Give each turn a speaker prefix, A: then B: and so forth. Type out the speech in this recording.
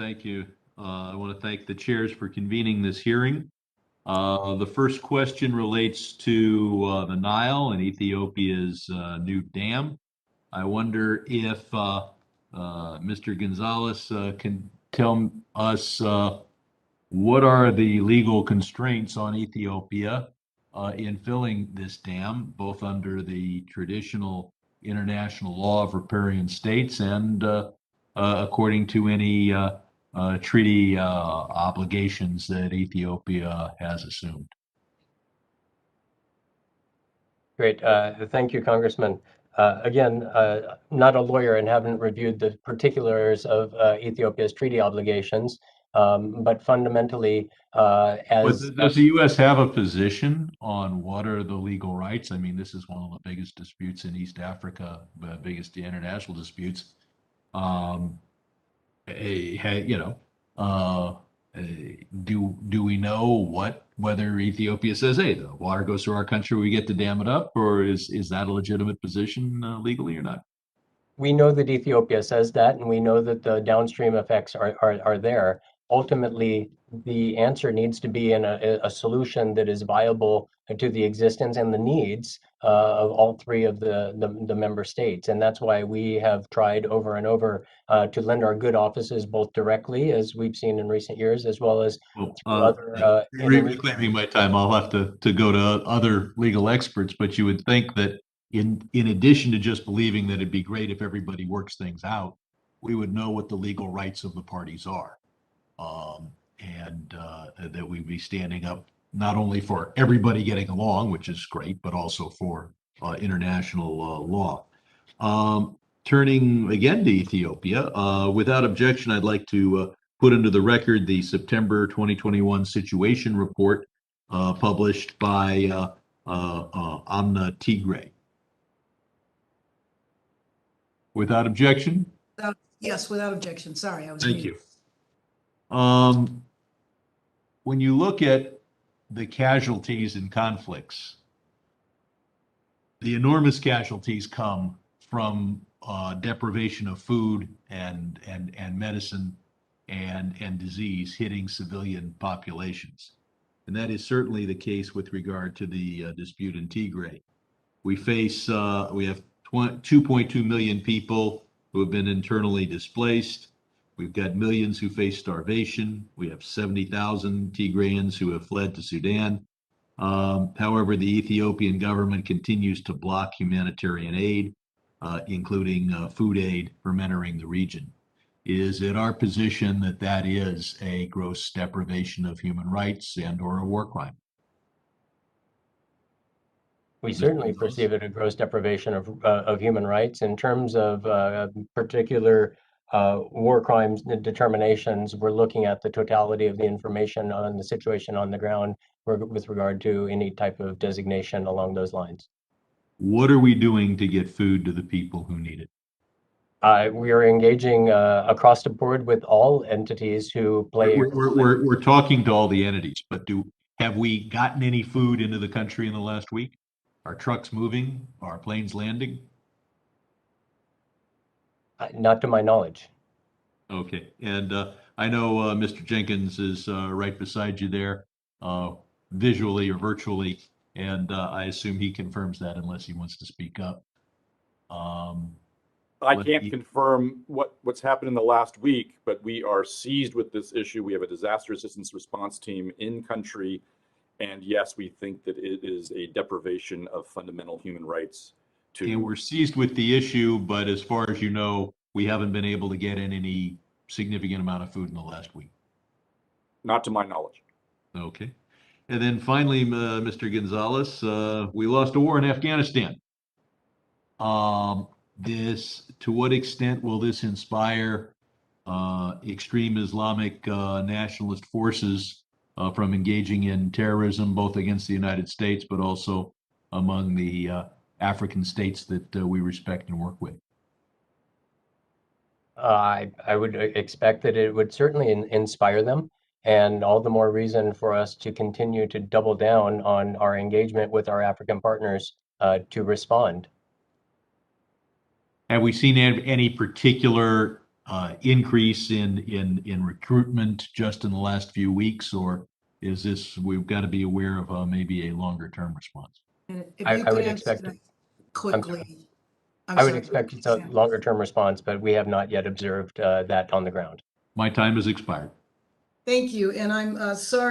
A: Thank you. I want to thank the chairs for convening this hearing. The first question relates to the Nile and Ethiopia's new dam. I wonder if Mr. Gonzalez can tell us what are the legal constraints on Ethiopia in filling this dam, both under the traditional international law of riparian states and according to any treaty obligations that Ethiopia has assumed.
B: Great. Thank you, Congressman. Again, not a lawyer and haven't reviewed the particulars of Ethiopia's treaty obligations, but fundamentally,
A: Does the U.S. have a position on what are the legal rights? I mean, this is one of the biggest disputes in East Africa, the biggest international disputes. Um, you know, uh, do we know whether Ethiopia says, "Hey, the water goes through our country, we get to dam it up," or is that a legitimate position legally or not?
B: we know that Ethiopia says that, and we know that the downstream effects are there. Ultimately, the answer needs to be in a solution that is viable to the existence and the needs of all three of the member states. And that's why we have tried over and over to lend our good offices both directly, as we've seen in recent years, as well as
A: Well,
B: through other
A: reclaiming my time, I'll have to go to other legal experts, but you would think that in addition to just believing that it'd be great if everybody works things out, we would know what the legal rights of the parties are. And that we'd be standing up not only for everybody getting along, which is great, but also for international law. Turning again to Ethiopia, without objection, I'd like to put into the record the September 2021 situation report published by Amna Tigray. Without objection?
C: Yes, without objection. Sorry, I was
A: Thank
C: muted.
A: you. When you look at the casualties in conflicts, the enormous casualties come from deprivation of food and medicine and disease hitting civilian populations. And that is certainly the case with regard to the dispute in Tigray. We have 2.2 million people who have been internally displaced. We've got millions who face starvation. We have 70,000 Tigrayans who have fled to Sudan. However, the Ethiopian government continues to block humanitarian aid, including food aid from entering the region. Is it our position that that is a gross deprivation of human rights and/or a war crime?
B: We certainly perceive it a gross deprivation of human rights. In terms of particular war crimes determinations, we're looking at the totality of the information on the situation on the ground with regard to any type of designation along those lines.
A: What are we doing to get food to the people who need it?
B: We are engaging across the board with all entities who play.
A: We're talking to all the entities, but have we gotten any food into the country in the last week? Are trucks moving? Are planes landing?
B: Not to my knowledge.
A: Okay, and I know Mr. Jenkins is right beside you there, visually or virtually, and I assume he confirms that unless he wants to speak up.
D: I can't confirm what's happened in the last week, but we are seized with this issue. We have a disaster assistance response team in country, and yes, we think that it is a deprivation of fundamental human rights.
A: And we're seized with the issue, but as far as you know, we haven't been able to get in any significant amount of food in the last week.
D: Not to my knowledge.
A: Okay. And then finally, Mr. Gonzalez, we lost a war in Afghanistan. To what extent will this inspire extreme Islamic nationalist forces from engaging in terrorism, both against the United States, but also among the African states that we respect and work with?
B: I would expect that it would certainly inspire them, and all the more reason for us to continue to double down on our engagement with our African partners to respond.
A: Have we seen any particular increase in recruitment just in the last few weeks, or is this, we've got to be aware of maybe a longer term response?
C: And if
B: I
C: you could
B: would
C: answer
B: expect
C: that
B: it.
C: quickly. I'm
B: I would
C: sorry,
B: expect it's a
C: Sam.
B: longer term response, but we have not yet observed that on the ground.
A: My time has expired.
C: Thank you, and I'm sorry.